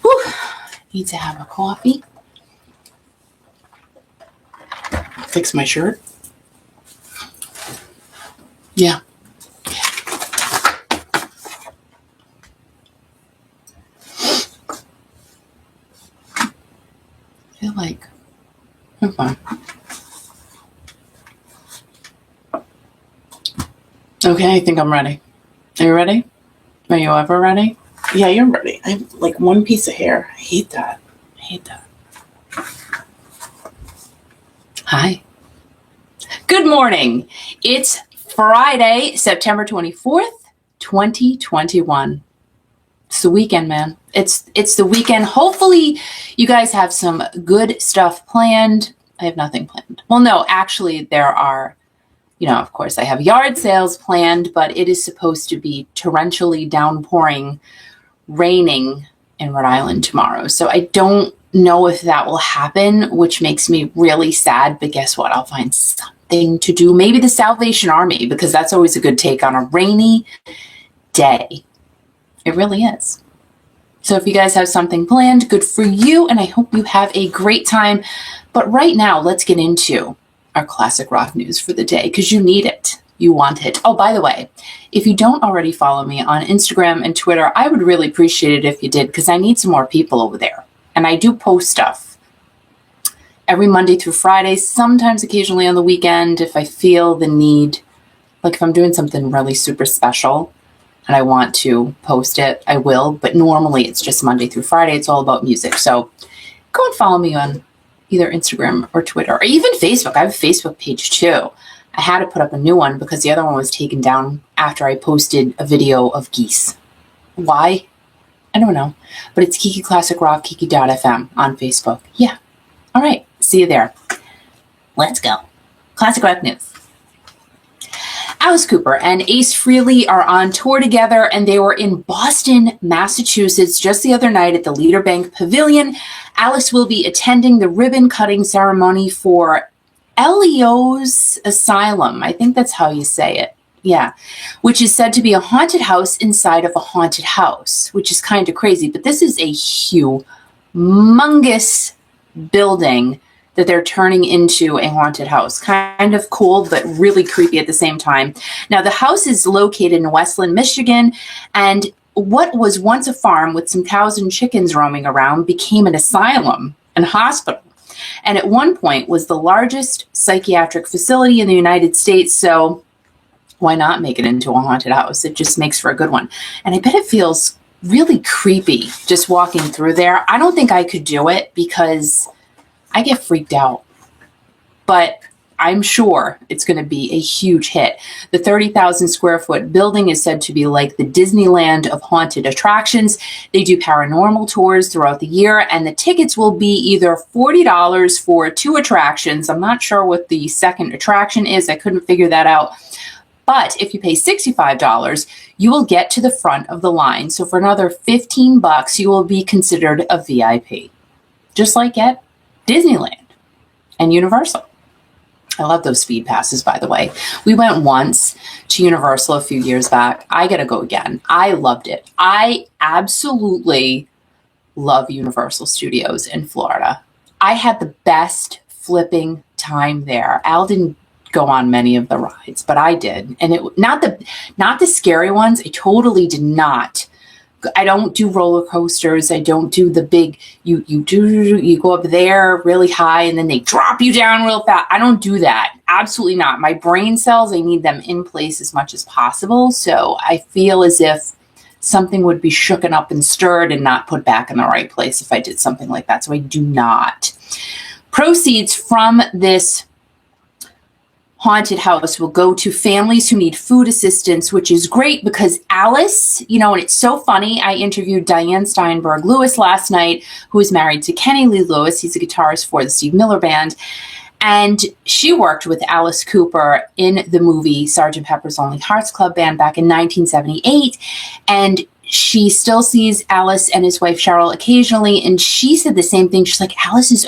Whew. Need to have a coffee. Fix my shirt. Yeah. I feel like I'm fine. Okay, I think I'm ready. Are you ready? Are you ever ready? Yeah, you're ready. I have like one piece of hair. I hate that. Hi. Good morning. It's Friday, September 24th, 2021. It's the weekend, man. It's the weekend. Hopefully you guys have some good stuff planned. I have nothing planned. Well, no, actually there are, of course I have yard sales planned, but it is supposed to be torrentially downpouring, raining in Rhode Island tomorrow. So I don't know if that will happen, which makes me really sad, but guess what? I'll find something to do. Maybe the Salvation Army, because that's always a good take on a rainy day. It really is. So if you guys have something planned, good for you, and I hope you have a great time. But right now, let's get into our classic rock news for the day, because you need it. You want it. Oh, by the way, if you don't already follow me on Instagram and Twitter, I would really appreciate it if you did, because I need some more people over there. And I do post stuff every Monday through Friday, sometimes occasionally on the weekend if I feel the need. Like if I'm doing something really super special and I want to post it, I will. But normally it's just Monday through Friday. It's all about music. So go and follow me on either Instagram or Twitter or even Facebook. I have a Facebook page too. I had to put up a new one because the other one was taken down after I posted a video of geese. Why? I don't know. But it's Kiki Classic Rock, Kiki.fm on Facebook. Yeah. All right. See you there. Let's go. Classic rock news. Alice Cooper and Ace Frehley are on tour together, and they were in Boston, Massachusetts just the other night at the Leader Bank Pavilion. Alice will be attending the ribbon-cutting ceremony for Elio's Asylum. I think that's how you say it. Yeah, which is said to be a haunted house inside of a haunted house, which is kind of crazy. But this is a humongous building that they're turning into a haunted house. Kind of cool, but really creepy at the same time. Now, the house is located in Westland, Michigan, and what was once a farm with some cows and chickens roaming around became an asylum and hospital. And at one point was the largest psychiatric facility in the United States, so why not make it into a haunted house? It just makes for a good one. And I bet it feels really creepy just walking through there. I don't think I could do it because I get freaked out. But I'm sure it's going to be a huge hit. The 30,000 square foot building is said to be like the Disneyland of haunted attractions. They do paranormal tours throughout the year, and the tickets will be either $40 for 2 attractions. I'm not sure what the second attraction is. I couldn't figure that out. But if you pay $65, you will get to the front of the line. So for another $15, you will be considered a VIP. Just like at Disneyland and Universal. I love those speed passes, by the way. We went once to Universal a few years back. I got to go again. I loved it. I absolutely love Universal Studios in Florida. I had the best flipping time there. Al didn't go on many of the rides, but I did. And it not the scary ones. I totally did not. I don't do roller coasters. I don't do the big, you go up there really high and then they drop you down real fast. I don't do that. Absolutely not. My brain cells, I need them in place as much as possible. So I feel as if something would be shooken up and stirred and not put back in the right place if I did something like that. So I do not. Proceeds from this haunted house will go to families who need food assistance, which is great because Alice, and it's so funny. I interviewed Diane Steinberg Lewis last night, who is married to Kenny Lee Lewis. He's a guitarist for the Steve Miller Band. And she worked with Alice Cooper in the movie Sgt. Pepper's Lonely Hearts Club Band back in 1978. And she still sees Alice and his wife Cheryl occasionally. And she said the same thing. She's like, Alice and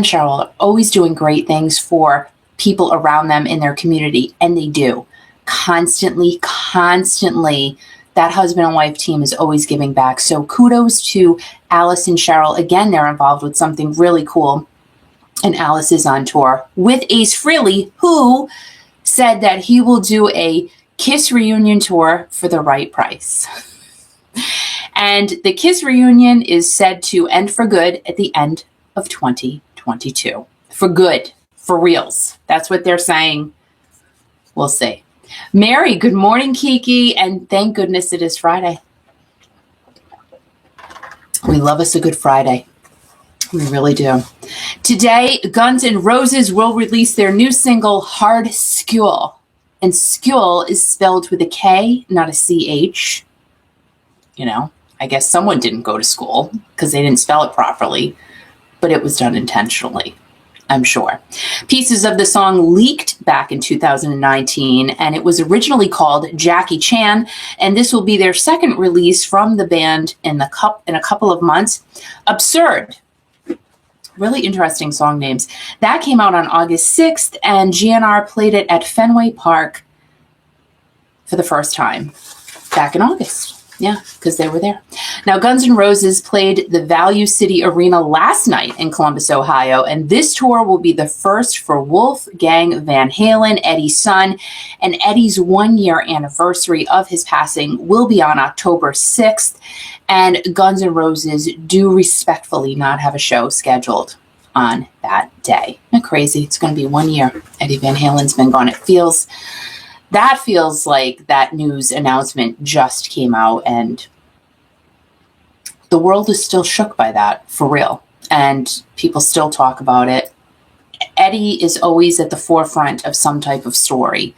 Cheryl are always doing great things for people around them in their community. And they do. Constantly that husband and wife team is always giving back. So kudos to Alice and Cheryl. Again, they're involved with something really cool. And Alice is on tour with Ace Frehley, who said that he will do a Kiss reunion tour for the right price. And the Kiss reunion is said to end for good at the end of 2022. For good, for reals. That's what they're saying. We'll see. Mary, good morning, Kiki, and thank goodness it is Friday. We love us a good Friday. We really do. Today, Guns N' Roses will release their new single, Hard Skule. And Skule is spelled with a K, not a CH. You know, I guess someone didn't go to school because they didn't spell it properly, but it was done intentionally, I'm sure. Pieces of the song leaked back in 2019, and it was originally called Jackie Chan, and this will be their second release from the band in a couple of months. Absurd. Really interesting song names. That came out on August 6th, and GNR played it at Fenway Park for the first time back in August. Yeah, because they were there. Now, Guns N' Roses played the Value City Arena last night in Columbus, Ohio, and this tour will be the first for Wolfgang Van Halen, Eddie's son, and Eddie's one-year anniversary of his passing will be on October 6th, and Guns N' Roses do respectfully not have a show scheduled on that day. Isn't that crazy? It's going to be 1 year. Eddie Van Halen's been gone. That feels like that news announcement just came out, and the world is still shook by that, for real. And people still talk about it. Eddie is always at the forefront of some type of story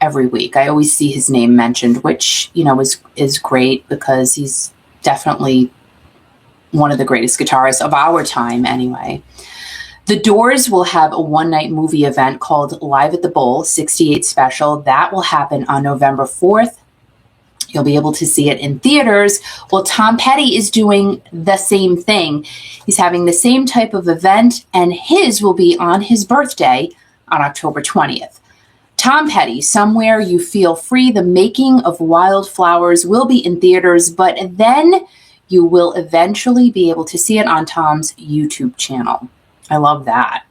every week. I always see his name mentioned, which, you know, is great because he's definitely one of the greatest guitarists of our time anyway. The Doors will have a one-night movie event called Live at the Bowl 68 Special. That will happen on November 4th. You'll be able to see it in theaters. Well, Tom Petty is doing the same thing. He's having the same type of event, and his will be on his birthday on October 20th. Tom Petty, Somewhere You Feel Free, The Making of Wildflowers will be in theaters, but then you will eventually be able to see it on Tom's YouTube channel. I love that.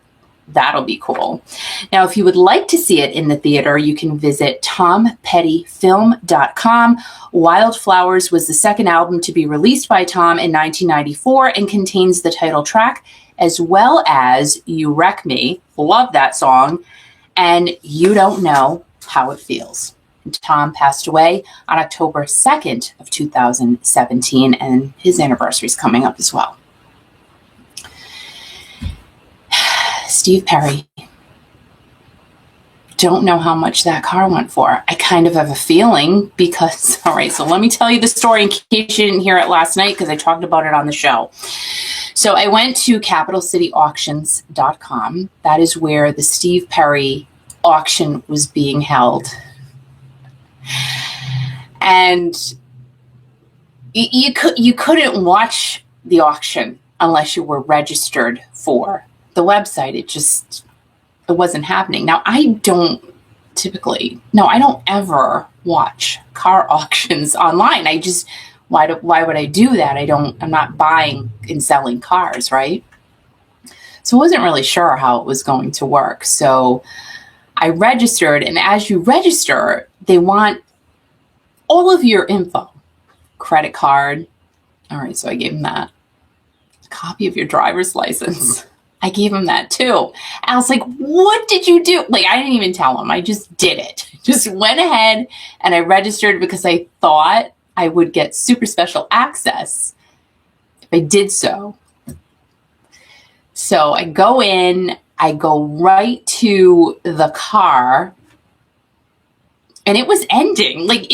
That'll be cool. Now, if you would like to see it in the theater, you can visit tompettyfilm.com. Wildflowers was the second album to be released by Tom in 1994 and contains the title track, as well as You Wreck Me. Love that song. And You Don't Know How It Feels. Tom passed away on October 2nd of 2017, and his anniversary is coming up as well. Steve Perry. Don't know how much that car went for. I kind of have a feeling because, all right, so let me tell you the story in case you didn't hear it last night because I talked about it on the show. So I went to capitalcityauctions.com. That is where the Steve Perry auction was being held. And you couldn't watch the auction unless you were registered for the website. It wasn't happening. Now, I don't ever watch car auctions online. Why would I do that? I'm not buying and selling cars, right? So I wasn't really sure how it was going to work. So I registered, and as you register, they want all of your info, credit card. All right, so I gave them that. A copy of your driver's license. I gave him that too. I was like, what did you do? Like, I didn't even tell him. I just did it. Just went ahead and I registered because I thought I would get super special access if I did so. So I go in, I go right to the car, and it was ending. Like,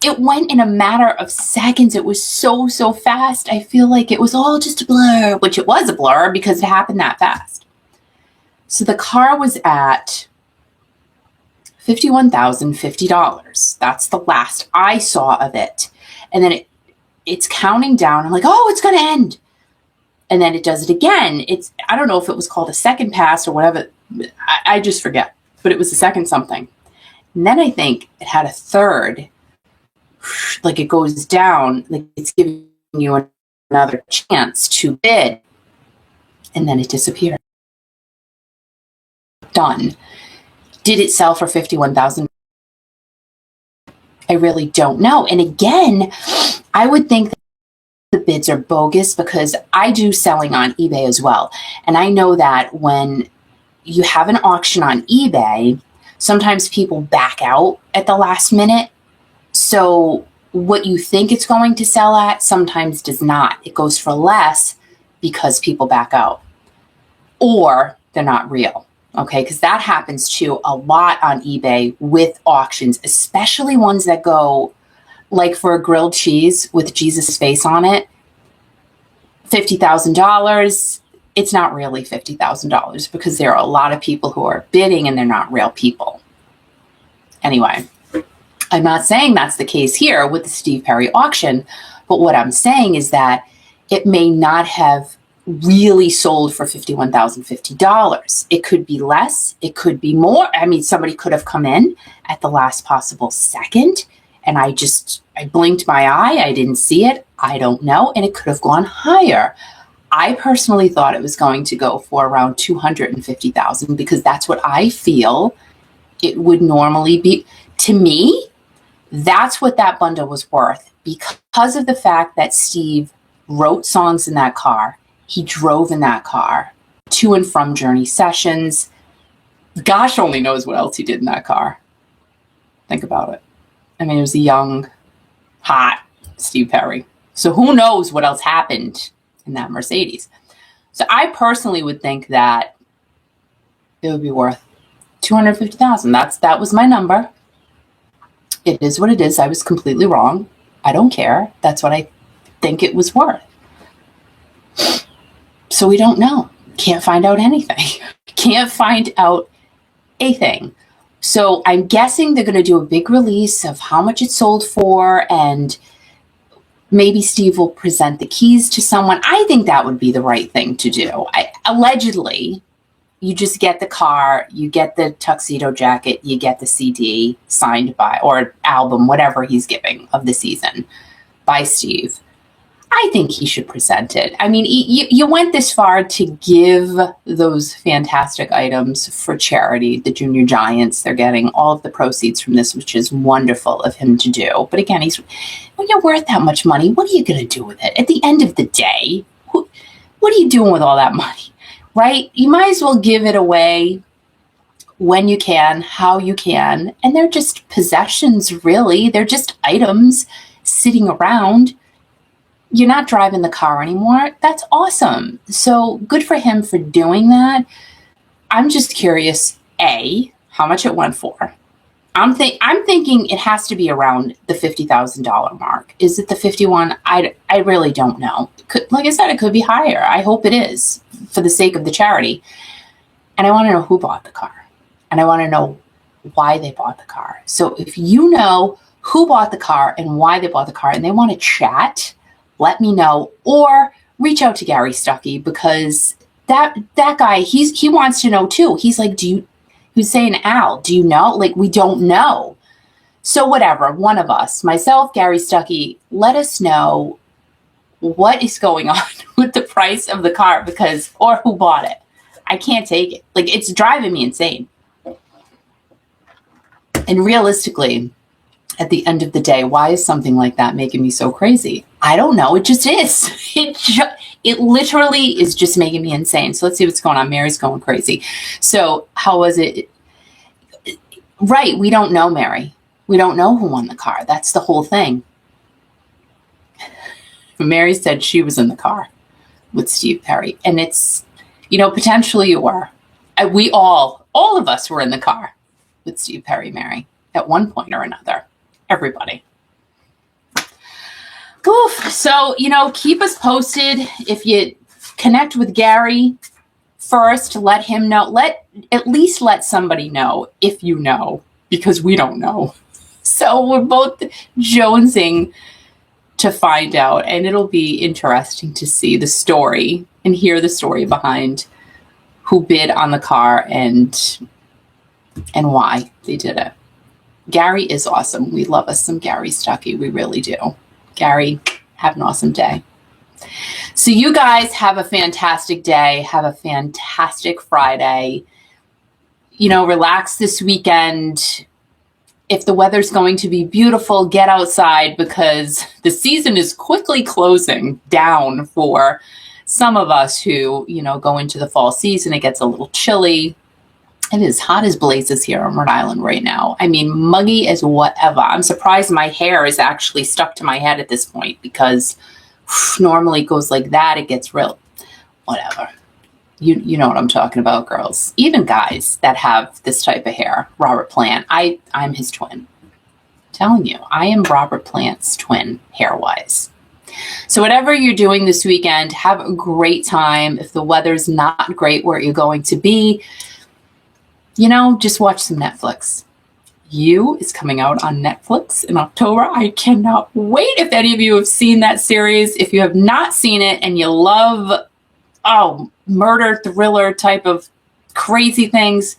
it went in a matter of seconds. It was so fast. I feel like it was all just a blur, which it was a blur because it happened that fast. So the car was at $51,050. That's the last I saw of it. And then it's counting down. I'm like, oh, it's going to end. And then it does it again. I don't know if it was called a second pass or whatever. I just forget. But it was a second something. And then I think it had a third like it goes down, like it's giving you another chance to bid, and then it disappeared. Done. Did it sell for $51,000? I really don't know. And again, I would think that the bids are bogus because I do selling on eBay as well. And I know that when you have an auction on eBay, sometimes people back out at the last minute. So what you think it's going to sell at sometimes does not. It goes for less because people back out or they're not real. Okay, because that happens too a lot on eBay with auctions, especially ones that go like for a grilled cheese with Jesus' face on it, $50,000. It's not really $50,000 because there are a lot of people who are bidding and they're not real people. Anyway, I'm not saying that's the case here with the Steve Perry auction, but what I'm saying is that it may not have really sold for $51,050. It could be less. It could be more. I mean, somebody could have come in at the last possible second and I blinked my eye. I didn't see it. I don't know. And it could have gone higher. I personally thought it was going to go for around $250,000 because that's what I feel it would normally be. To me, that's what that bundle was worth because of the fact that Steve wrote songs in that car. He drove in that car to and from Journey sessions. Gosh only knows what else he did in that car. Think about it. I mean, it was a young, hot Steve Perry. So who knows what else happened in that Mercedes. So I personally would think that it would be worth $250,000. That was my number. It is what it is. I was completely wrong. I don't care. That's what I think it was worth. So we don't know. Can't find out anything. Can't find out a thing. So I'm guessing they're going to do a big release of how much it sold for, and maybe Steve will present the keys to someone. I think that would be the right thing to do. Allegedly, you just get the car, you get the tuxedo jacket, you get the CD signed by, or album, whatever he's giving of the season by Steve. I think he should present it. I mean, you went this far to give those fantastic items for charity. The Junior Giants, they're getting all of the proceeds from this, which is wonderful of him to do. But again, when you're worth that much money, what are you going to do with it? At the end of the day, what are you doing with all that money, right? You might as well give it away when you can, how you can. And they're just possessions, really. They're just items sitting around. You're not driving the car anymore. That's awesome. So good for him for doing that. I'm just curious, A, how much it went for. I'm thinking it has to be around the $50,000 mark. Is it the 51? I really don't know. Like I said, it could be higher. I hope it is for the sake of the charity. And I want to know who bought the car. And I want to know why they bought the car. So if you know who bought the car and why they bought the car and they want to chat, let me know, or reach out to Gary Stuckey, because that guy, he wants to know too. He's like, who's saying, Al, do you know? Like, we don't know. So whatever, one of us, myself, Gary Stuckey, let us know what is going on with the price of the car, or who bought it. I can't take it. Like, it's driving me insane. And realistically, at the end of the day, why is something like that making me so crazy? I don't know. It just is. It literally is just making me insane. So let's see what's going on. Mary's going crazy. So how was it? Right. We don't know, Mary. We don't know who won the car. That's the whole thing. Mary said she was in the car with Steve Perry. And it's, potentially you were. All of us were in the car with Steve Perry, Mary, at one point or another. Everybody. Oof. So, keep us posted. If you connect with Gary first, let him know. At least let somebody know if you know, because we don't know. So we're both jonesing to find out, and it'll be interesting to see the story and hear the story behind who bid on the car and why they did it. Gary is awesome. We love us some Gary Stuckey. We really do. Gary, have an awesome day. So you guys have a fantastic day. Have a fantastic Friday. Relax this weekend. If the weather's going to be beautiful, get outside, because the season is quickly closing down for some of us who, go into the fall season. It gets a little chilly. It is hot as blazes here on Rhode Island right now. I mean, muggy as whatever. I'm surprised my hair is actually stuck to my head at this point, because normally it goes like that. It gets real, whatever. You know what I'm talking about, girls. Even guys that have this type of hair. Robert Plant. I'm his twin. I'm telling you, I am Robert Plant's twin hair-wise. So whatever you're doing this weekend, have a great time. If the weather's not great where you're going to be, just watch some Netflix. You is coming out on Netflix in October. I cannot wait. If any of you have seen that series, if you have not seen it and you love, murder thriller type of crazy things,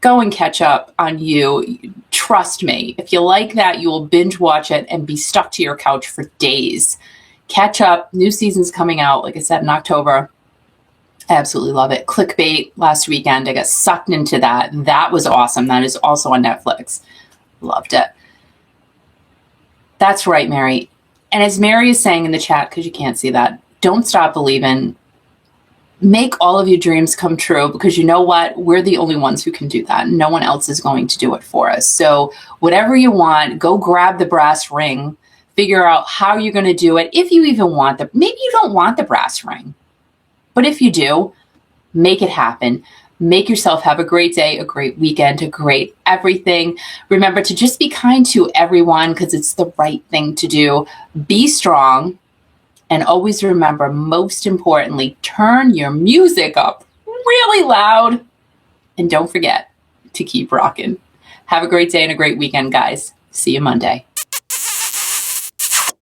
go and catch up on You. Trust me, if you like that, you will binge watch it and be stuck to your couch for days. Catch up. New season's coming out, like I said, in October. I absolutely love it. Clickbait last weekend, I got sucked into that. That was awesome. That is also on Netflix. Loved it. That's right, Mary. And as Mary is saying in the chat, because you can't see that, don't stop believing. Make all of your dreams come true, because you know what? We're the only ones who can do that. No one else is going to do it for us. So whatever you want, go grab the brass ring. Figure out how you're going to do it. If you even want maybe you don't want the brass ring. But if you do, make it happen. Make yourself have a great day, a great weekend, a great everything. Remember to just be kind to everyone, because it's the right thing to do. Be strong. And always remember, most importantly, turn your music up really loud. And don't forget to keep rocking. Have a great day and a great weekend, guys. See you Monday.